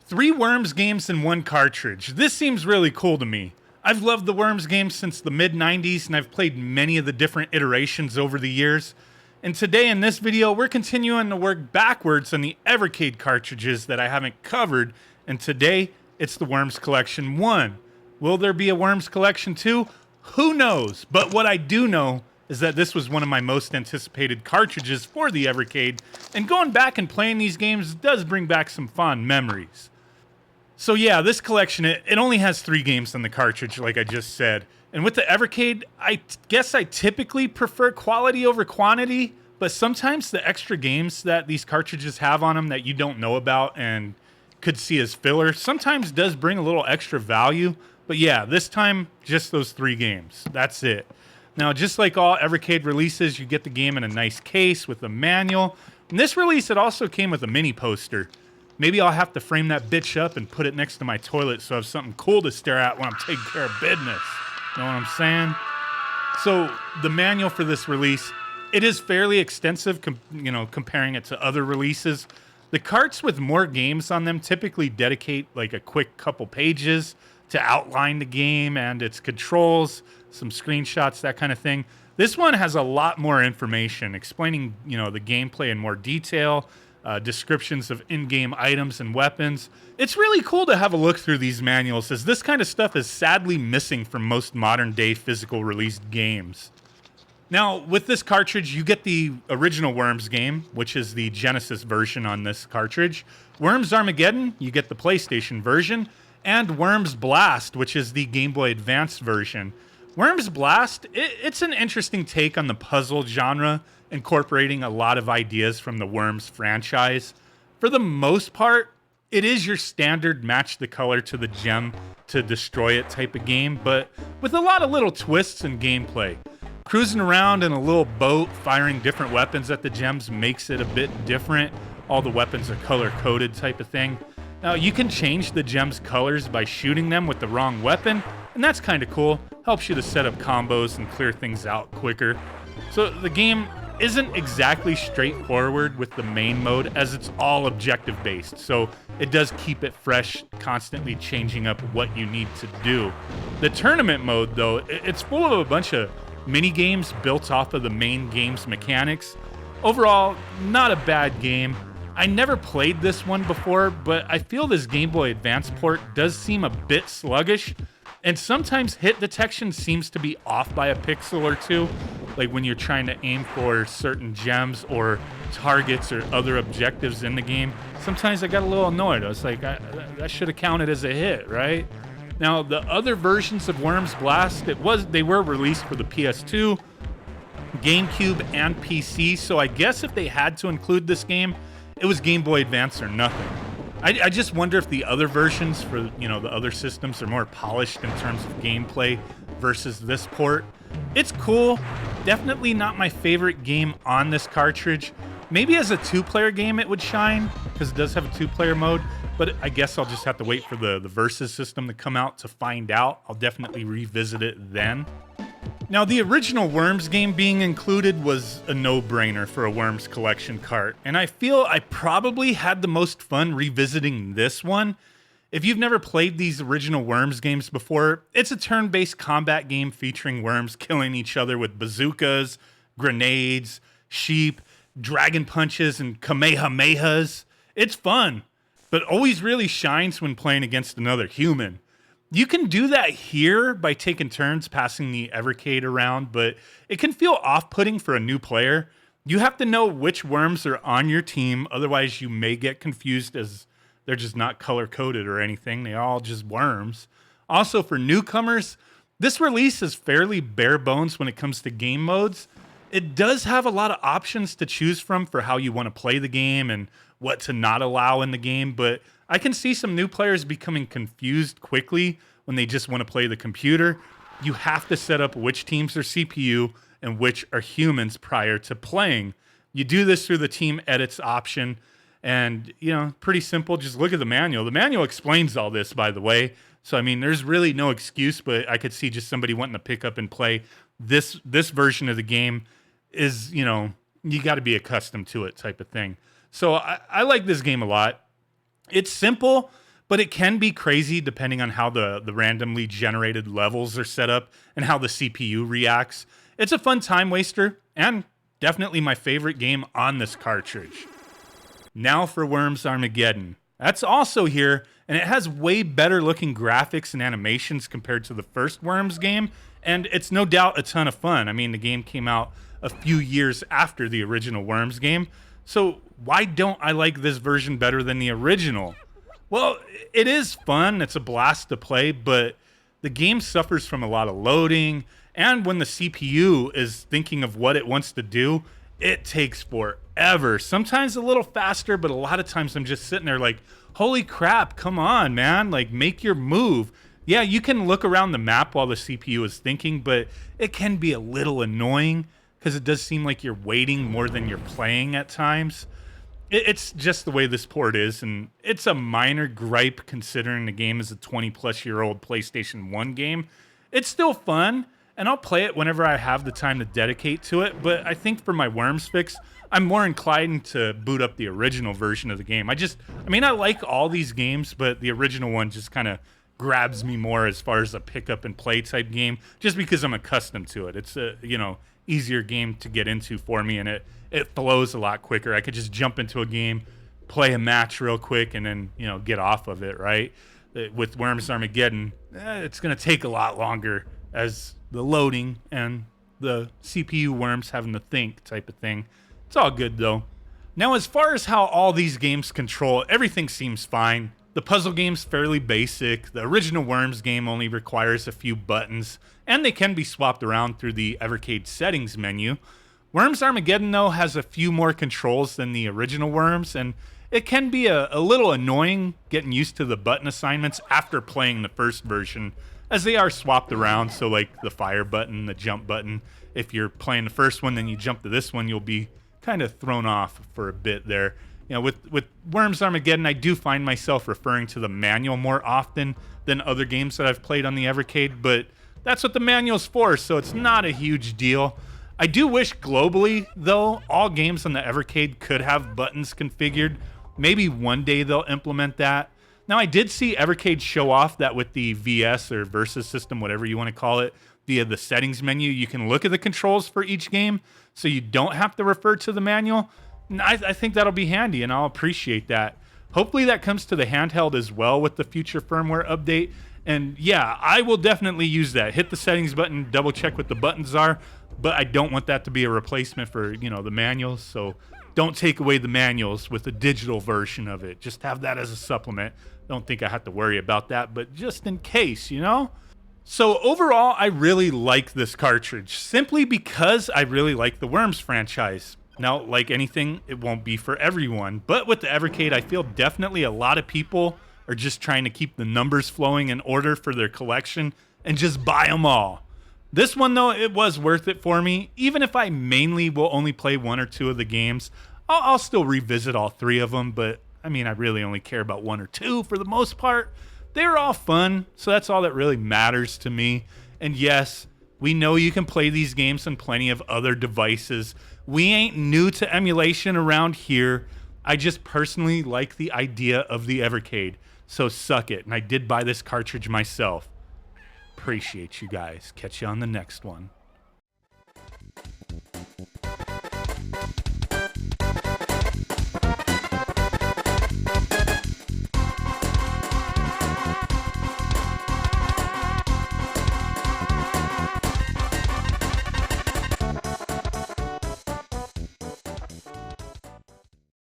3 Worms games in one cartridge. This seems really cool to me. I've loved the Worms games since the mid-90s, and I've played many of the different iterations over the years. And today in this video, we're continuing to work backwards on the Evercade cartridges that I haven't covered, and today, it's the Worms Collection 1. Will there be a Worms Collection 2? Who knows? But what I do know is that this was one of my most anticipated cartridges for the Evercade, and going back and playing these games does bring back some fond memories. So yeah, this collection, it only has 3 games on the cartridge, like I just said. And with the Evercade, I guess I typically prefer quality over quantity, but sometimes the extra games that these cartridges have on them that you don't know about and could see as filler, sometimes does bring a little extra value. But yeah, this time, just those 3 games. That's it. Now, just like all Evercade releases, you get the game in a nice case with a manual. In this release, it also came with a mini poster. Maybe I'll have to frame that bitch up and put it next to my toilet so I have something cool to stare at when I'm taking care of business. You know what I'm saying? So the manual for this release, it is fairly extensive, comparing it to other releases. The carts with more games on them typically dedicate like a quick couple pages to outline the game and its controls, some screenshots, that kind of thing. This one has a lot more information explaining, the gameplay in more detail, descriptions of in-game items and weapons. It's really cool to have a look through these manuals, as this kind of stuff is sadly missing from most modern-day physical released games. Now, with this cartridge, you get the original Worms game, which is the Genesis version on this cartridge. Worms Armageddon, you get the PlayStation version, and Worms Blast, which is the Game Boy Advance version. Worms Blast, it's an interesting take on the puzzle genre, incorporating a lot of ideas from the Worms franchise. For the most part, it is your standard match the color to the gem to destroy it type of game, but with a lot of little twists in gameplay. Cruising around in a little boat, firing different weapons at the gems makes it a bit different. All the weapons are color-coded type of thing. Now, you can change the gems' colors by shooting them with the wrong weapon, and that's kind of cool. Helps you to set up combos and clear things out quicker. So the game isn't exactly straightforward with the main mode, as it's all objective based, so it does keep it fresh, constantly changing up what you need to do. The tournament mode, though, it's full of a bunch of mini games built off of the main game's mechanics. Overall, not a bad game. I never played this one before, but I feel this Game Boy Advance port does seem a bit sluggish, and sometimes hit detection seems to be off by a pixel or two, like when you're trying to aim for certain gems or targets or other objectives in the game. Sometimes I got a little annoyed. I was like, that should have counted as a hit, right? Now, the other versions of Worms Blast, they were released for the PS2, GameCube, and PC, so I guess if they had to include this game, it was Game Boy Advance or nothing. I just wonder if the other versions for, the other systems are more polished in terms of gameplay versus this port. It's cool. Definitely not my favorite game on this cartridge. Maybe as a 2-player game it would shine, because it does have a 2-player mode, but I guess I'll just have to wait for the Versus system to come out to find out. I'll definitely revisit it then. Now, the original Worms game being included was a no-brainer for a Worms Collection cart, and I feel I probably had the most fun revisiting this one. If you've never played these original Worms games before, it's a turn-based combat game featuring worms killing each other with bazookas, grenades, sheep, dragon punches, and kamehamehas. It's fun, but always really shines when playing against another human. You can do that here by taking turns passing the Evercade around, but it can feel off-putting for a new player. You have to know which worms are on your team, otherwise you may get confused as they're just not color-coded or anything. They're all just worms. Also, for newcomers, this release is fairly bare bones when it comes to game modes. It does have a lot of options to choose from for how you want to play the game and what to not allow in the game, but I can see some new players becoming confused quickly when they just want to play the computer. You have to set up which teams are CPU and which are humans prior to playing. You do this through the team edits option, and pretty simple. Just look at the manual. The manual explains all this, by the way. So I mean, there's really no excuse, but I could see just somebody wanting to pick up and play this version of the game is, you got to be accustomed to it type of thing. So I like this game a lot. It's simple, but it can be crazy depending on how the randomly generated levels are set up and how the CPU reacts. It's a fun time waster and definitely my favorite game on this cartridge. Now for Worms Armageddon. That's also here, and it has way better looking graphics and animations compared to the first Worms game, and it's no doubt a ton of fun. I mean, the game came out a few years after the original Worms game, so why don't I like this version better than the original? Well, it is fun, it's a blast to play, but the game suffers from a lot of loading, and when the CPU is thinking of what it wants to do, it takes forever. Sometimes a little faster, but a lot of times I'm just sitting there like, holy crap, come on, man. Like, make your move. Yeah, you can look around the map while the CPU is thinking, but it can be a little annoying because it does seem like you're waiting more than you're playing at times. It's just the way this port is, and it's a minor gripe considering the game is a 20-plus-year-old PlayStation 1 game. It's still fun, and I'll play it whenever I have the time to dedicate to it, but I think for my Worms fix, I'm more inclined to boot up the original version of the game. I like all these games, but the original one just kind of grabs me more as far as a pick up and play type game, just because I'm accustomed to it. It's a, easier game to get into for me, and it flows a lot quicker. I could just jump into a game, play a match real quick, and then, get off of it, right? With Worms Armageddon, it's going to take a lot longer as the loading and the CPU worms having to think type of thing. It's all good, though. Now, as far as how all these games control, everything seems fine. The puzzle game's fairly basic. The original Worms game only requires a few buttons, and they can be swapped around through the Evercade settings menu. Worms Armageddon, though, has a few more controls than the original Worms, and it can be a little annoying getting used to the button assignments after playing the first version, as they are swapped around. So like the fire button, the jump button, if you're playing the first one, then you jump to this one, you'll be kind of thrown off for a bit there. With Worms Armageddon, I do find myself referring to the manual more often than other games that I've played on the Evercade, but that's what the manual's for, so it's not a huge deal. I do wish globally, though, all games on the Evercade could have buttons configured. Maybe one day they'll implement that. Now, I did see Evercade show off that with the VS or Versus system, whatever you want to call it, via the settings menu, you can look at the controls for each game, so you don't have to refer to the manual. I think that'll be handy, and I'll appreciate that. Hopefully that comes to the handheld as well with the future firmware update. And yeah, I will definitely use that. Hit the settings button, double check what the buttons are, but I don't want that to be a replacement for, the manuals. So don't take away the manuals with a digital version of it. Just have that as a supplement. Don't think I have to worry about that, but just in case, So overall, I really like this cartridge, simply because I really like the Worms franchise. Now, like anything, it won't be for everyone, but with the Evercade, I feel definitely a lot of people are just trying to keep the numbers flowing in order for their collection and just buy them all. This one, though, it was worth it for me. Even if I mainly will only play one or two of the games, I'll still revisit all three of them, but I really only care about one or two for the most part. They're all fun, so that's all that really matters to me. And yes, we know you can play these games on plenty of other devices. We ain't new to emulation around here. I just personally like the idea of the Evercade, so suck it. And I did buy this cartridge myself. Appreciate you guys. Catch you on the next one.